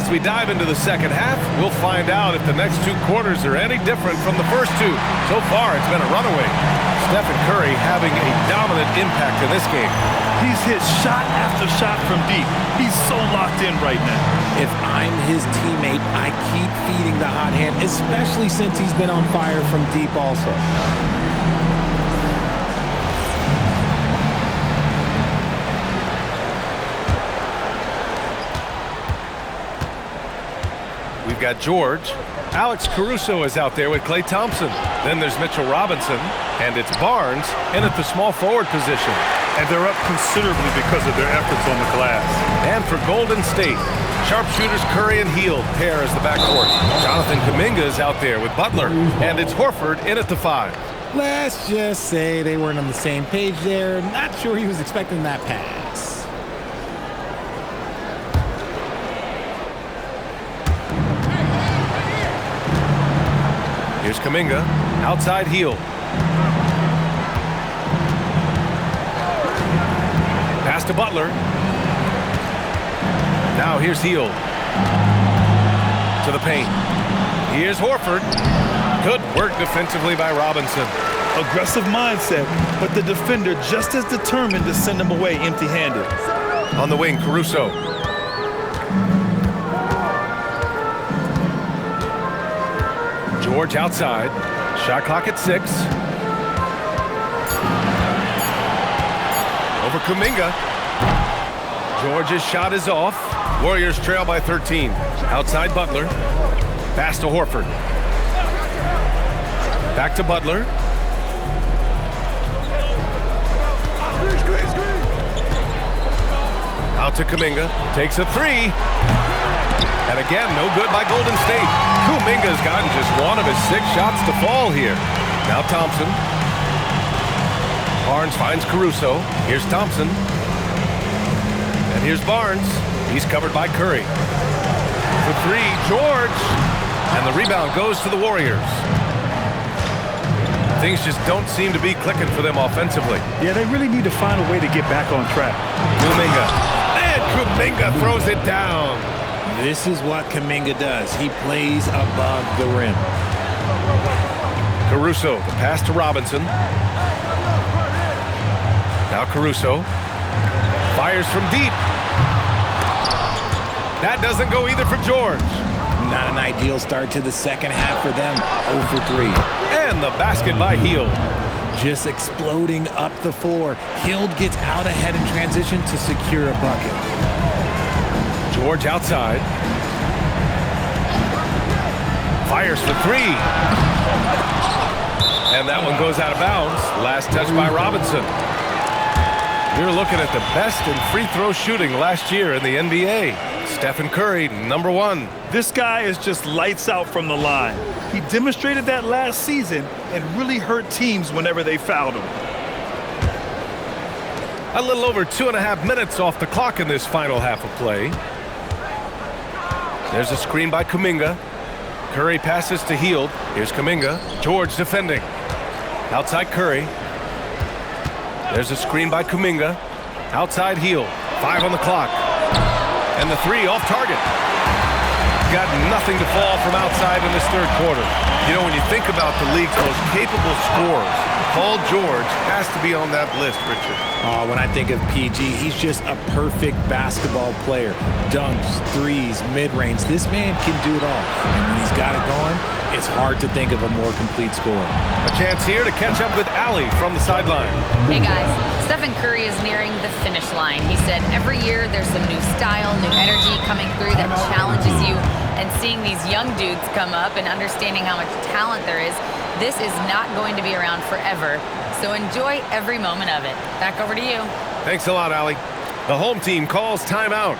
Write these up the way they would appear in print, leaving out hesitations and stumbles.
As we dive into the second half, we'll find out if the next two quarters are any different from the first two. So far, it's been a runaway. Stephen Curry having a dominant impact in this game. He's hit shot after shot from deep. He's so locked in right now. If I'm his teammate, I keep feeding the hot hand, especially since he's been on fire from deep also. We've got George. Alex Caruso is out there with Klay Thompson. Then there's Mitchell Robinson, and it's Barnes in at the small forward position. And they're up considerably because of their efforts on the glass. And for Golden State, sharpshooters Curry and Hield pair as the backcourt. Jonathan Kuminga is out there with Butler, and it's Horford in at the 5. Let's just say they weren't on the same page there. Not sure he was expecting that pass. Here's Kuminga, outside Hield. Pass to Butler. Now here's Hield. To the paint. Here's Horford. Good work defensively by Robinson. Aggressive mindset, but the defender just as determined to send him away empty-handed. On the wing, Caruso. George outside. Shot clock at 6. Over Kuminga. George's shot is off. Warriors trail by 13. Outside Butler. Pass to Horford. Back to Butler. Out to Kuminga. Takes a 3. And again, no good by Golden State. Kuminga's gotten just one of his 6 shots to fall here. Now Thompson. Barnes finds Caruso. Here's Thompson. And here's Barnes. He's covered by Curry. For 3, George. And the rebound goes to the Warriors. Things just don't seem to be clicking for them offensively. Yeah, they really need to find a way to get back on track. Kuminga. And Kuminga throws it down. This is what Kuminga does. He plays above the rim. Caruso, the pass to Robinson. Now Caruso. Fires from deep. That doesn't go either for George. Not an ideal start to the second half for them. 0 for 3. And the basket by Hield. Just exploding up the floor. Hield gets out ahead in transition to secure a bucket. George outside. Fires for 3. And that one goes out of bounds. Last touch by Robinson. You're looking at the best in free throw shooting last year in the NBA. Stephen Curry, number 1. This guy is just lights out from the line. He demonstrated that last season and really hurt teams whenever they fouled him. A little over 2.5 minutes off the clock in this final half of play. There's a screen by Kuminga. Curry passes to Hield. Here's Kuminga. George defending. Outside Curry. There's a screen by Kuminga. Outside Hield. 5 on the clock. And the 3 off target. Got nothing to fall from outside in this third quarter. You know, when you think about the league's most capable scorers, Paul George has to be on that list, Richard. Oh, when I think of PG, he's just a perfect basketball player. Dunks, threes, mid-range. This man can do it all. And when he's got it going, it's hard to think of a more complete scorer. A chance here to catch up with Allie from the sideline. Hey guys, Stephen Curry is nearing the finish line. He said every year there's some new style, new energy coming through that challenges you. And seeing these young dudes come up and understanding how much talent there is, this is not going to be around forever. So enjoy every moment of it. Back over to you. Thanks a lot, Allie. The home team calls timeout.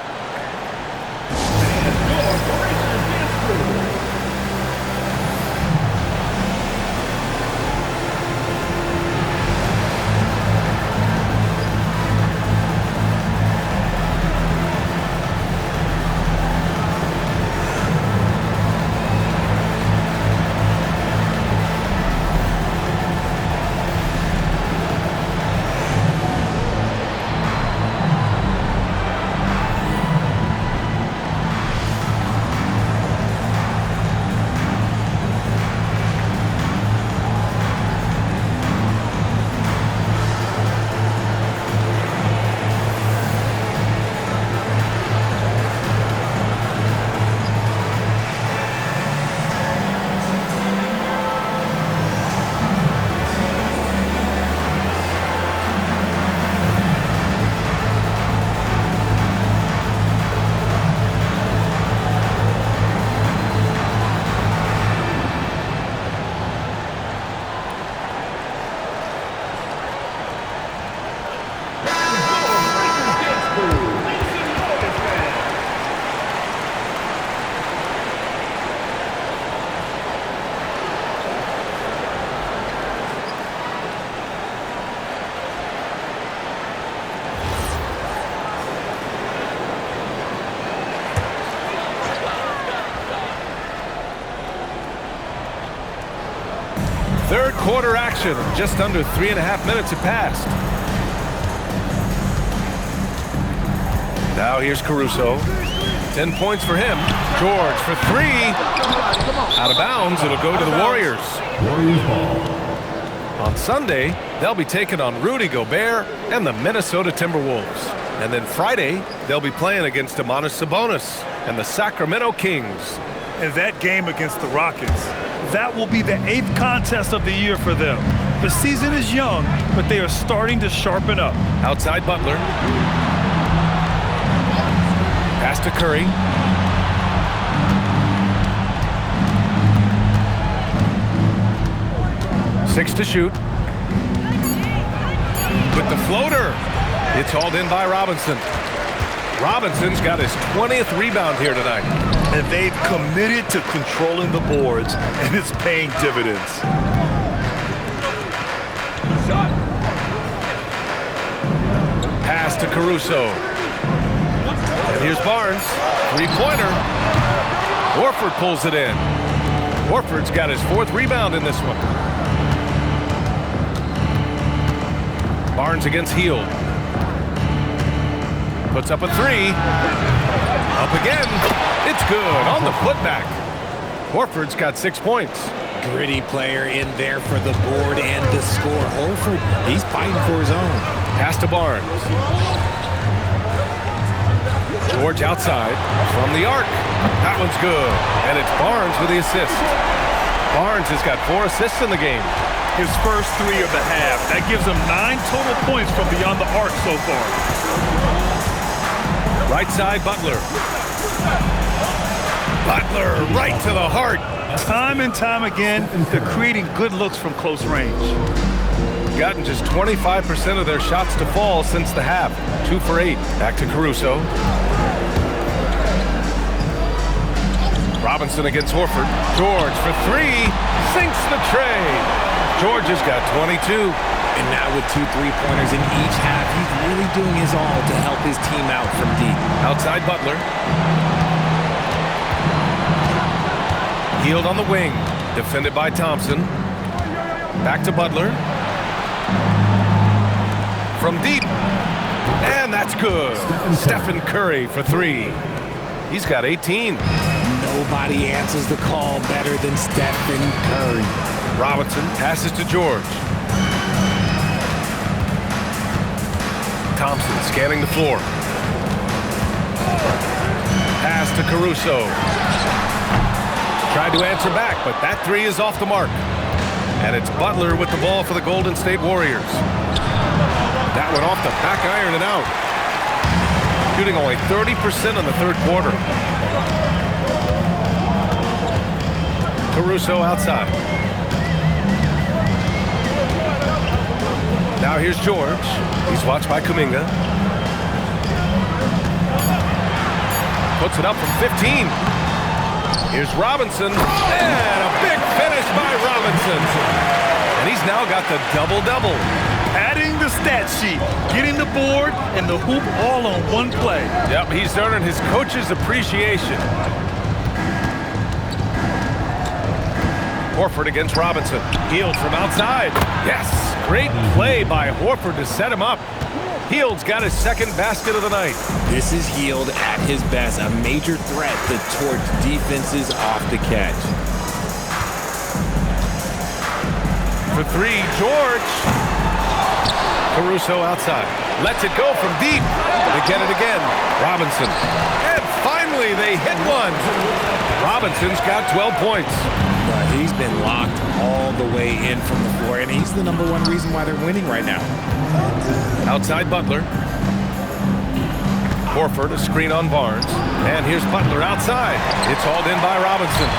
Third quarter action. Just under 3.5 minutes have passed. Now here's Caruso. 10 points for him. George for three. Out of bounds. It'll go to the Warriors. On Sunday, they'll be taking on Rudy Gobert and the Minnesota Timberwolves. And then Friday, they'll be playing against Domantas Sabonis and the Sacramento Kings. And that game against the Rockets, that will be the 8th contest of the year for them. The season is young, but they are starting to sharpen up. Outside Butler. Pass to Curry. Six to shoot. With the floater. It's hauled in by Robinson. Robinson's got his 20th rebound here tonight. And they've committed to controlling the boards, and it's paying dividends. Pass to Caruso. And here's Barnes. Three-pointer. Horford pulls it in. Horford's got his 4th rebound in this one. Barnes against Hield. Puts up a three. Up again. It's good on the putback. Horford's got 6 points. Gritty player in there for the board and the score. Horford, he's fighting for his own. Pass to Barnes. George outside from the arc. That one's good. And it's Barnes with the assist. Barnes has got 4 assists in the game. His first 3 of the half. That gives him 9 total points from beyond the arc so far. Right side, Butler. Butler right to the heart. Time and time again, they're creating good looks from close range. Gotten just 25% of their shots to fall since the half. 2 for 8. Back to Caruso. Robinson against Horford. George for 3. Sinks the tray. George has got 22. And now with 2 3-pointers in each half, he's really doing his all to help his team out from deep. Outside Butler. Hield on the wing. Defended by Thompson. Back to Butler. From deep. And that's good. Stephen Curry for 3. He's got 18. Nobody answers the call better than Stephen Curry. Robinson passes to George. Thompson scanning the floor. Pass to Caruso. Tried to answer back, but that 3 is off the mark. And it's Butler with the ball for the Golden State Warriors. That went off the back iron and out. Shooting only 30% in the 3rd quarter. Caruso outside. Now here's George. He's watched by Kuminga. Puts it up from 15. Here's Robinson. And a big finish by Robinson. And he's now got the double-double. Adding the stat sheet, getting the board and the hoop all on one play. Yep, he's earning his coach's appreciation. Horford against Robinson. Hield from outside. Yes, great play by Horford to set him up. Hield's got his 2nd basket of the night. This is Hield at his best, a major threat to torch defenses off the catch. For 3, George. Caruso outside. Lets it go from deep. They get it again. Robinson. And finally, they hit one. Robinson's got 12 points. But he's been locked all the way in from the floor, and he's the #1 reason why they're winning right now. Outside Butler. Horford, a screen on Barnes. And here's Butler outside. It's hauled in by Robinson.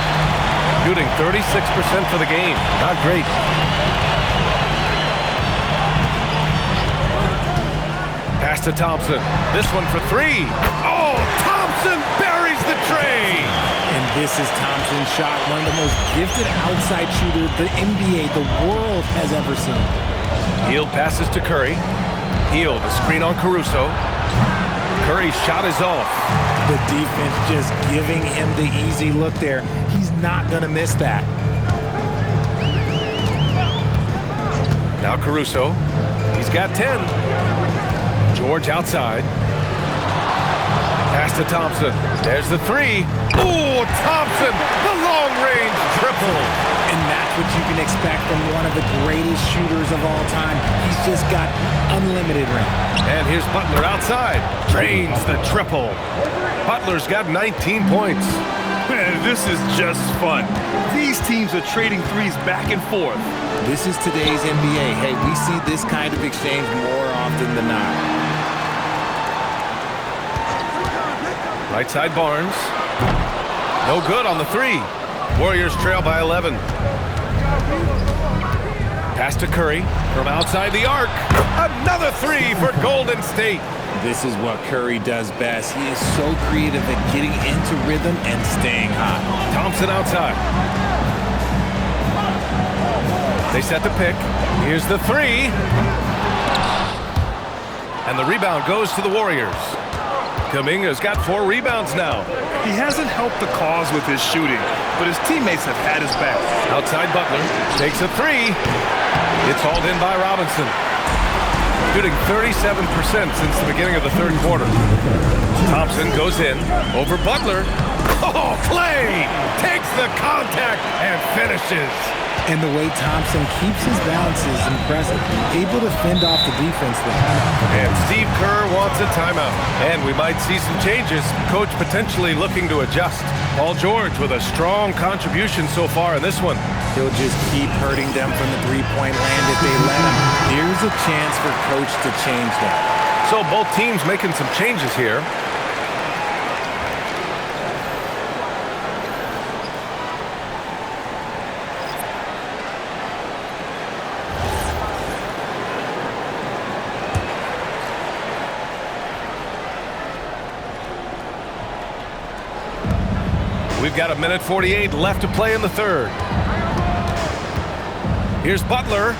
Shooting 36% for the game. Not great. Pass to Thompson. This one for 3. Oh, Thompson buries the tray. And this is Thompson's shot, one of the most gifted outside shooters the NBA, the world has ever seen. Hield passes to Curry. Hield, a screen on Caruso. Curry's shot is off. The defense just giving him the easy look there. He's not going to miss that. Now Caruso. He's got 10. George outside. Pass to Thompson. There's the three. Ooh, Thompson, the long-range triple. And that's what you can expect from one of the greatest shooters of all time. He's just got unlimited range. And here's Butler outside. Drains the triple. Butler's got 19 points. Man, this is just fun. These teams are trading threes back and forth. This is today's NBA. Hey, we see this kind of exchange more often than not. Right side Barnes. No good on the three. Warriors trail by 11. Pass to Curry from outside the arc. Another three for Golden State. This is what Curry does best. He is so creative at getting into rhythm and staying hot. Thompson outside. They set the pick. Here's the three. And the rebound goes to the Warriors. Kuminga's got 4 rebounds now. He hasn't helped the cause with his shooting, but his teammates have had his back. Outside Butler takes a three. It's hauled in by Robinson. Shooting 37% since the beginning of the third quarter. Thompson goes in over Butler. Oh, Clay takes the contact and finishes. And the way Thompson keeps his balance is impressive. Able to fend off the defense there. And Steve Kerr wants a timeout. And we might see some changes. Coach potentially looking to adjust. Paul George with a strong contribution so far in this one. He'll just keep hurting them from the three-point land if they let him. Here's a chance for Coach to change that. So both teams making some changes here. We've got 1:48 left to play in the third. Here's Butler.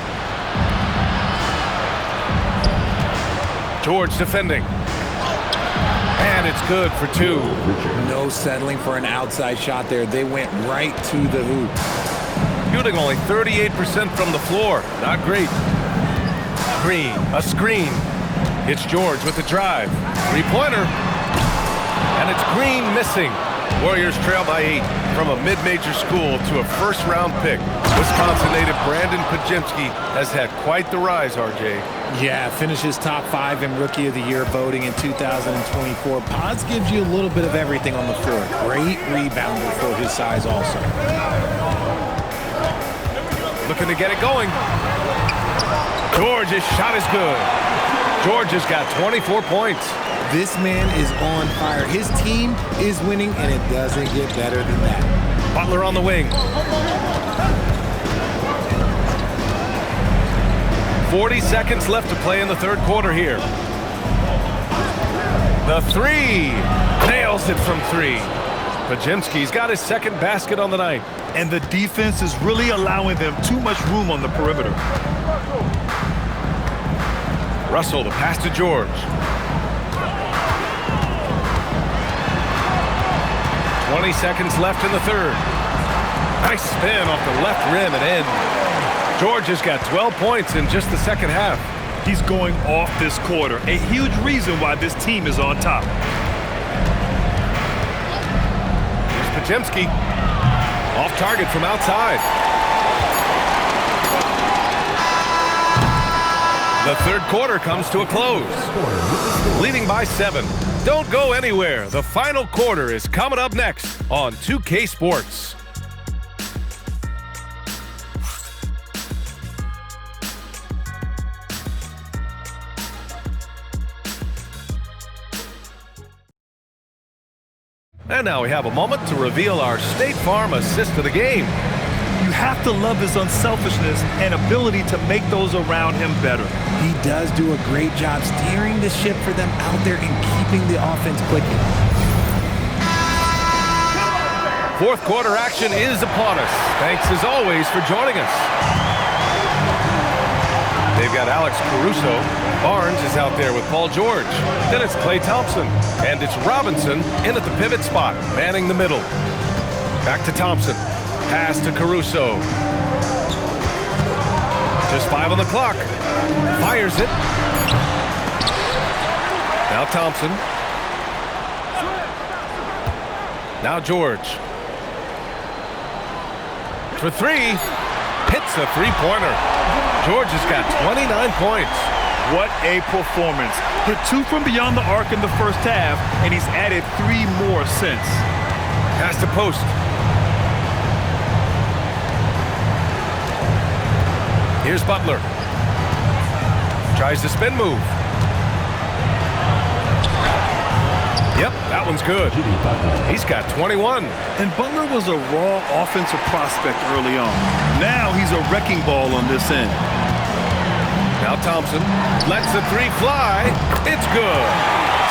George defending. And it's good for 2. No settling for an outside shot there. They went right to the hoop. Shooting only 38% from the floor. Not great. Green, a screen. It's George with the drive. Three-pointer. And it's Green missing. Warriors trail by 8 from a mid-major school to a first-round pick. Wisconsin native Brandon Pajemski has had quite the rise, RJ. Yeah, finishes top 5 in Rookie of the Year voting in 2024. Pods gives you a little bit of everything on the floor. Great rebounder for his size also. Looking to get it going. George's shot is good. George has got 24 points. This man is on fire. His team is winning, and it doesn't get better than that. Butler on the wing. 40 seconds left to play in the third quarter here. The three. Nails it from 3. Pajemski's got his second basket on the night. And the defense is really allowing them too much room on the perimeter. Russell, the pass to George. 20 seconds left in the third. Nice spin off the left rim and in. George has got 12 points in just the second half. He's going off this quarter. A huge reason why this team is on top. Here's Pajemski. Off target from outside. The third quarter comes to a close. Leading by 7. Don't go anywhere. The final quarter is coming up next on 2K Sports. And now we have a moment to reveal our State Farm assist of the game. You have to love his unselfishness and ability to make those around him better. He does do a great job steering the ship for them out there and keeping the offense clicking. Fourth quarter action is upon us. Thanks as always for joining us. They've got Alex Caruso. Barnes is out there with Paul George. Then it's Klay Thompson. And it's Robinson in at the pivot spot, manning the middle. Back to Thompson. Pass to Caruso. To Just 5 on the clock. Fires it. Now Thompson. Now George. For 3. Hits a three-pointer. George has got 29 points. What a performance. Hit 2 from beyond the arc in the first half, and he's added 3 more since. Pass to post. Here's Butler. Tries the spin move. Yep, that one's good. He's got 21. And Butler was a raw offensive prospect early on. Now he's a wrecking ball on this end. Now Thompson lets the 3 fly. It's good.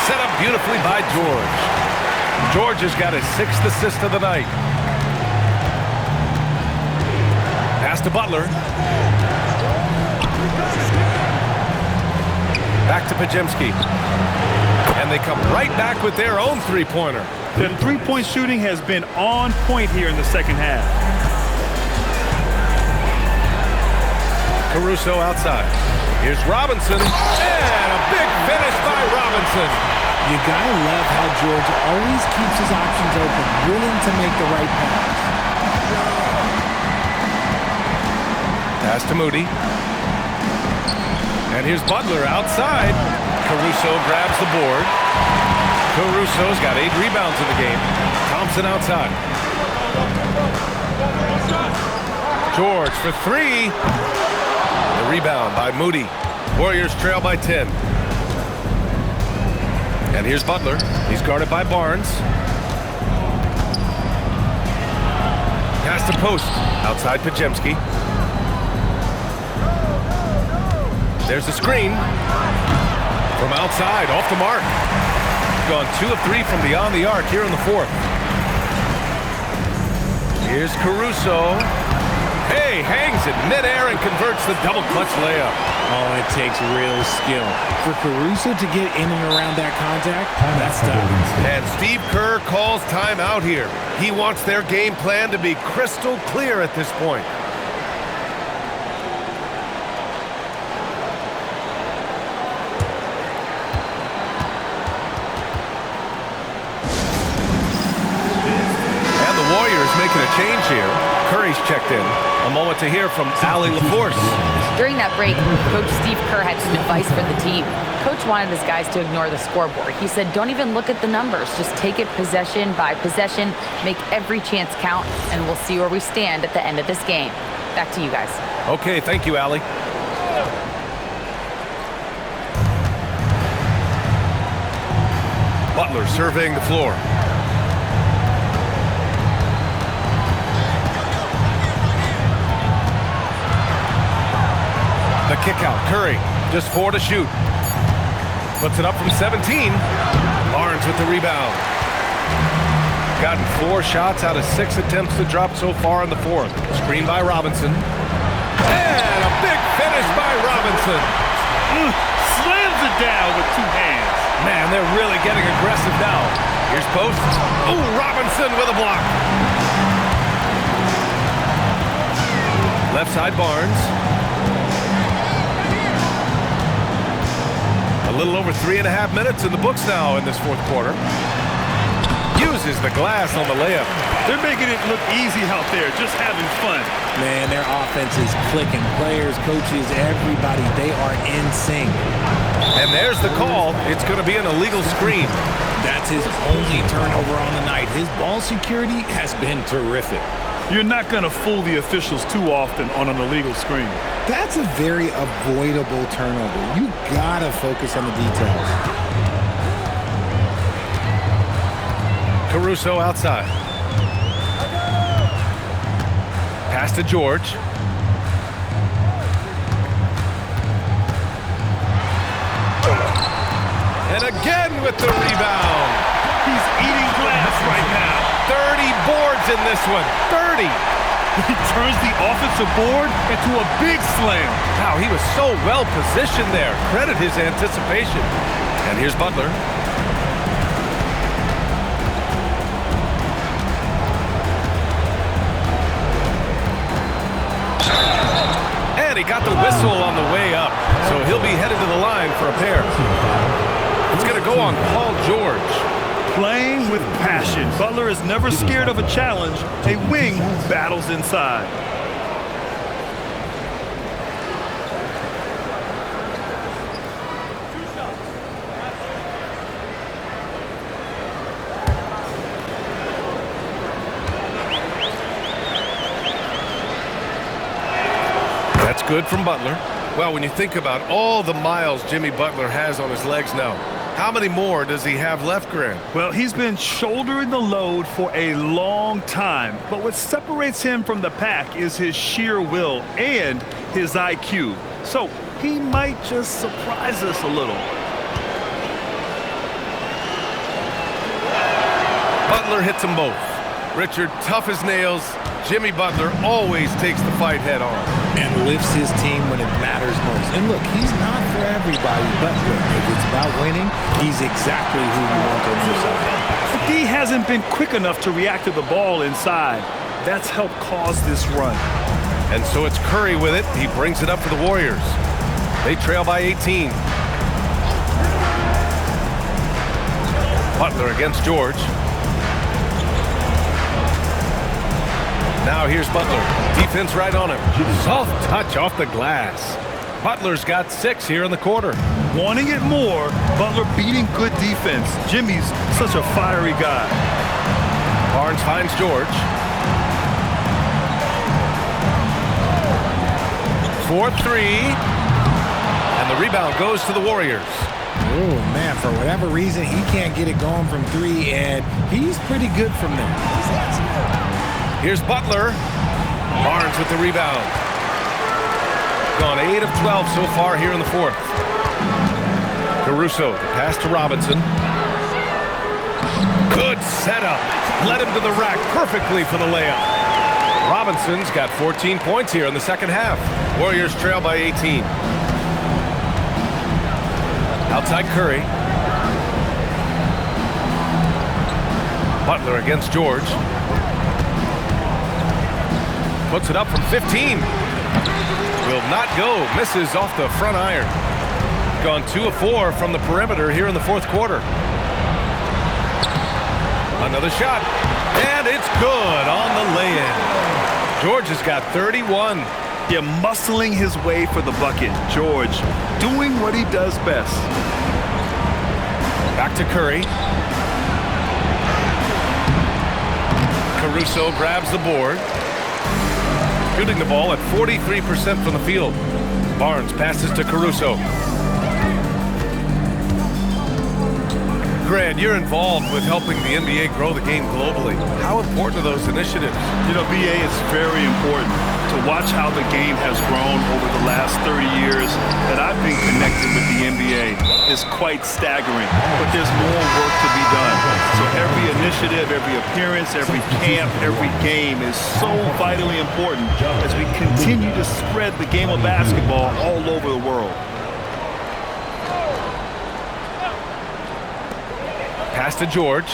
Set up beautifully by George. George has got his 6th assist of the night. Pass to Butler. Back to Pajemski. And they come right back with their own three-pointer. The three-point shooting has been on point here in the second half. Caruso outside. Here's Robinson. And a big finish by Robinson. You gotta love how George always keeps his options open, willing to make the right pass. Pass to Moody. And here's Butler outside. Caruso grabs the board. Caruso's got 8 rebounds in the game. Thompson outside. George for 3. The rebound by Moody. Warriors trail by 10. And here's Butler. He's guarded by Barnes. Pass to post. Outside Pajemski. There's the screen. From outside, off the mark. Gone 2 of 3 from beyond the arc here in the 4th. Here's Caruso. Hey, hangs it midair and converts the double clutch layup. Oh, it takes real skill. For Caruso to get in and around that contact, that's tough. And Steve Kerr calls timeout here. He wants their game plan to be crystal clear at this point. And the Warriors making a change here. Curry's checked in. A moment to hear from Allie LaForce. During that break, Coach Steve Kerr had some advice for the team. Coach wanted his guys to ignore the scoreboard. He said, don't even look at the numbers. Just take it possession by possession, make every chance count, and we'll see where we stand at the end of this game. Back to you guys. Okay, thank you, Allie. Butler surveying the floor. The kick out, Curry, just 4 to shoot. Puts it up from 17. Barnes with the rebound. Gotten 4 shots out of 6 attempts to drop so far in the 4th. Screen by Robinson. And a big finish by Robinson. Slams it down with 2 hands. Man, they're really getting aggressive now. Here's post. Oh, Robinson with a block. Left side, Barnes. A little over 3.5 minutes in the books now in this 4th quarter. Uses the glass on the layup. They're making it look easy out there, just having fun. Man, their offense is clicking. Players, coaches, everybody, they are in sync. And there's the call. It's going to be an illegal screen. That's his only turnover on the night. His ball security has been terrific. You're not going to fool the officials too often on an illegal screen. That's a very avoidable turnover. You gotta focus on the details. Caruso outside. Pass to George. And again with the rebound. He's eating glass right now. 30 boards in this one. 30. He turns the offensive board into a big slam. Wow, he was so well positioned there. Credit his anticipation. And here's Butler. And he got the whistle on the way up, so he'll be headed to the line for a pair. It's going to go on Paul George. Playing with passion. Butler is never scared of a challenge. A wing who battles inside. That's good from Butler. Well, when you think about all the miles Jimmy Butler has on his legs now, how many more does he have left, Grant? Well, he's been shouldering the load for a long time, but what separates him from the pack is his sheer will and his IQ. So he might just surprise us a little. Butler hits them both. Richard, tough as nails. Jimmy Butler always takes the fight head on. And lifts his team when it matters most. And look, he's not for everybody, but look, if it's about winning, he's exactly who you want on your side. But he hasn't been quick enough to react to the ball inside. That's helped cause this run. And so it's Curry with it. He brings it up for the Warriors. They trail by 18. Butler against George. Now here's Butler. Defense right on him. Soft touch off the glass. Butler's got 6 here in the quarter. Wanting it more, Butler beating good defense. Jimmy's such a fiery guy. Barnes finds George. 4-3. And the rebound goes to the Warriors. Oh, man, for whatever reason, he can't get it going from 3, and he's pretty good from there. Here's Butler. Barnes with the rebound. Gone 8 of 12 so far here in the fourth. Caruso, the pass to Robinson. Good setup. Led him to the rack perfectly for the layup. Robinson's got 14 points here in the second half. Warriors trail by 18. Outside Curry. Butler against George. Puts it up from 15. Will not go. Misses off the front iron. Gone 2 of 4 from the perimeter here in the fourth quarter. Another shot. And it's good on the lay-in. George has got 31. Yeah, muscling his way for the bucket. George doing what he does best. Back to Curry. Caruso grabs the board. Shooting the ball at 43% from the field. Barnes passes to Caruso. Grant, you're involved with helping the NBA grow the game globally. How important are those initiatives? You know, BA, it's very important to watch how the game has grown over the last 30 years that I've been connected with the NBA. Is quite staggering, but there's more work to be done. So every initiative, every appearance, every camp, every game is so vitally important as we continue to spread the game of basketball all over the world. Pass to George.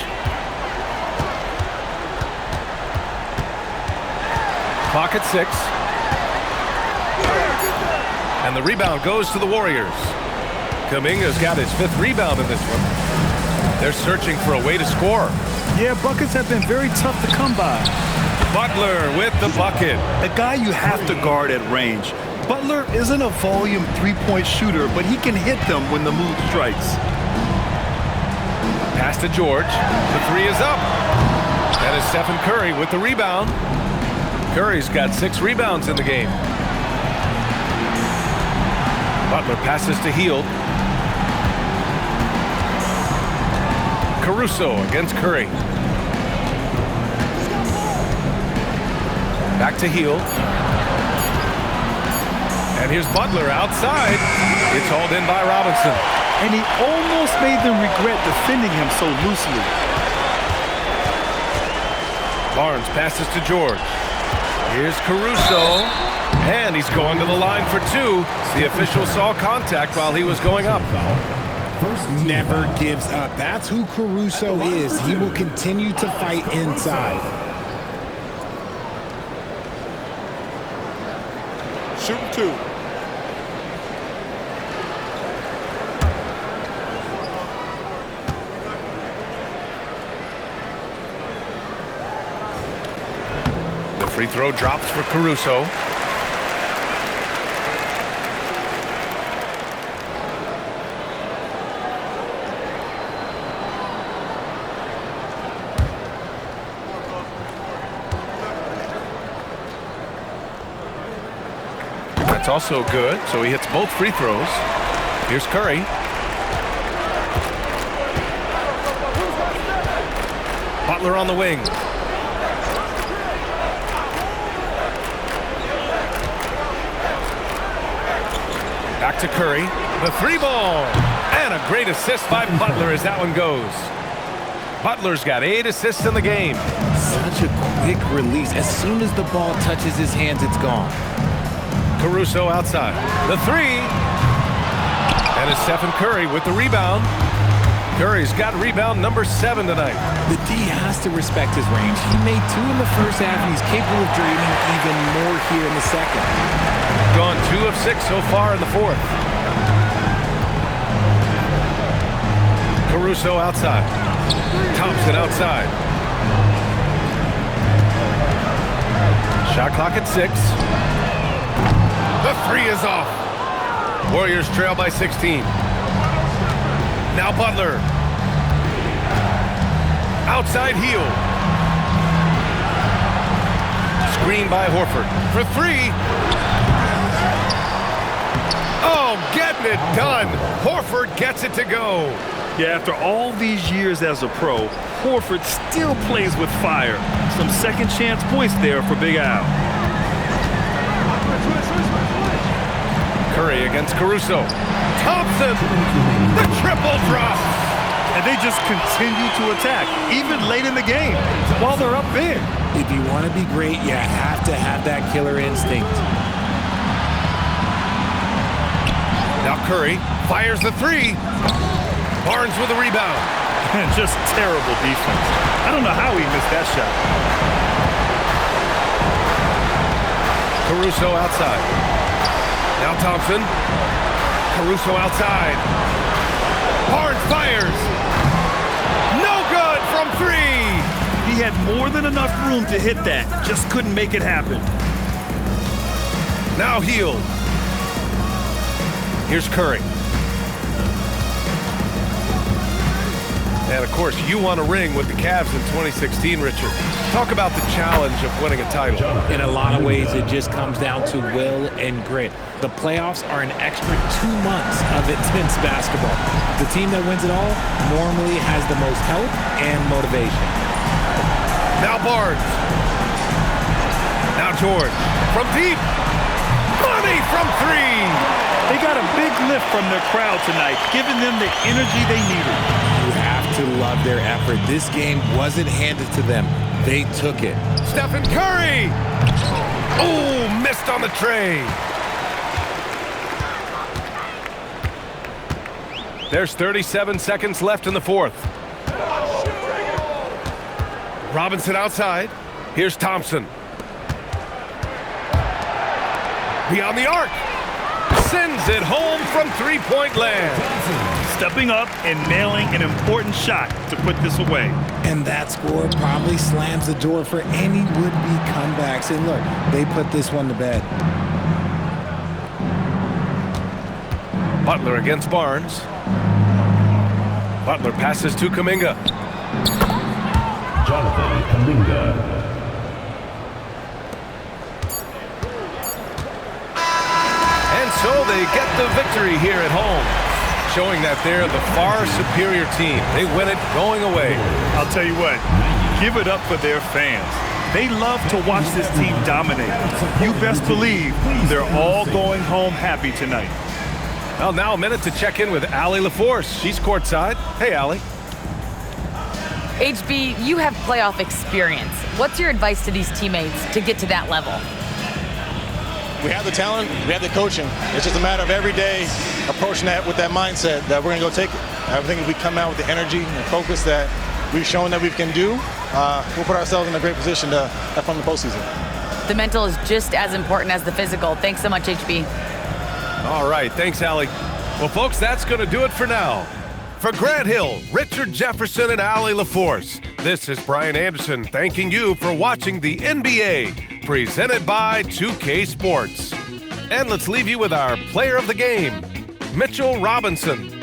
Clock at 6. And the rebound goes to the Warriors. Kuminga's got his 5th rebound in this one. They're searching for a way to score. Yeah, buckets have been very tough to come by. Butler with the bucket. A guy you have to guard at range. Butler isn't a volume three-point shooter, but he can hit them when the move strikes. Pass to George. The 3 is up. That is Stephen Curry with the rebound. Curry's got 6 rebounds in the game. Butler passes to Hield. Caruso against Curry. Back to Hield. And here's Butler outside. It's hauled in by Robinson. And he almost made them regret defending him so loosely. Barnes passes to George. Here's Caruso. And he's going to the line for 2. The official saw contact while he was going up. Never gives up. That's who Caruso is. He will continue to fight inside. Shoot 2. Free throw drops for Caruso. That's also good, so he hits both free throws. Here's Curry. Butler on the wing. Back to Curry. The three ball. And a great assist by Butler as that one goes. Butler's got 8 assists in the game. Such a quick release. As soon as the ball touches his hands, it's gone. Caruso outside. The three. And it's Stephen Curry with the rebound. Curry's got rebound number 7 tonight. The D has to respect his range. He made 2 in the first half, and he's capable of draining even more here in the second. Gone 2 of 6 so far in the fourth. Caruso outside. Thompson outside. Shot clock at 6. The three is off. Warriors trail by 16. Now Butler. Outside heel. Screen by Horford for 3. Oh, getting it done. Horford gets it to go. Yeah, after all these years as a pro, Horford still plays with fire. Some second chance points there for Big Al. Curry against Caruso. Thompson, the triple drop. And they just continue to attack, even late in the game, while they're up big. If you want to be great, you have to have that killer instinct. Now Curry fires the 3. Barnes with a rebound. Just terrible defense. I don't know how he missed that shot. Caruso outside. Now Thompson. Caruso outside. Barnes fires. No good from 3. He had more than enough room to hit that. Just couldn't make it happen. Now Hield. Here's Curry. And, of course, you won a ring with the Cavs in 2016, Richard. Talk about the challenge of winning a title. In a lot of ways, it just comes down to will and grit. The playoffs are an extra 2 months of intense basketball. The team that wins it all normally has the most help and motivation. Now Barnes. Now George. From deep. Money from 3. They got a big lift from their crowd tonight, giving them the energy they needed. You have to love their effort. This game wasn't handed to them. They took it. Stephen Curry! Oh, missed on the tray. There's 37 seconds left in the fourth. Robinson outside. Here's Thompson. Beyond the arc. Sends it home from three-point land. Stepping up and nailing an important shot to put this away. And that score probably slams the door for any would-be comebacks. And look, they put this one to bed. Butler against Barnes. Butler passes to Kuminga. Jonathan Kuminga. And so they get the victory here at home, showing that they're the far superior team. They win it going away. I'll tell you what, give it up for their fans. They love to watch this team dominate. You best believe they're all going home happy tonight. Well, now a minute to check in with Allie LaForce. She's courtside. Hey, Allie. HB, you have playoff experience. What's your advice to these teammates to get to that level? We have the talent, we have the coaching. It's just a matter of every day approaching that with that mindset that we're going to go take it. I think if we come out with the energy and focus that we've shown that we can do, we'll put ourselves in a great position to have fun in the postseason. The mental is just as important as the physical. Thanks so much, HB. All right, thanks, Allie. Well, folks, that's going to do it for now. For Grant Hill, Richard Jefferson, and Allie LaForce, this is Brian Anderson thanking you for watching the NBA presented by 2K Sports. And let's leave you with our player of the game, Mitchell Robinson.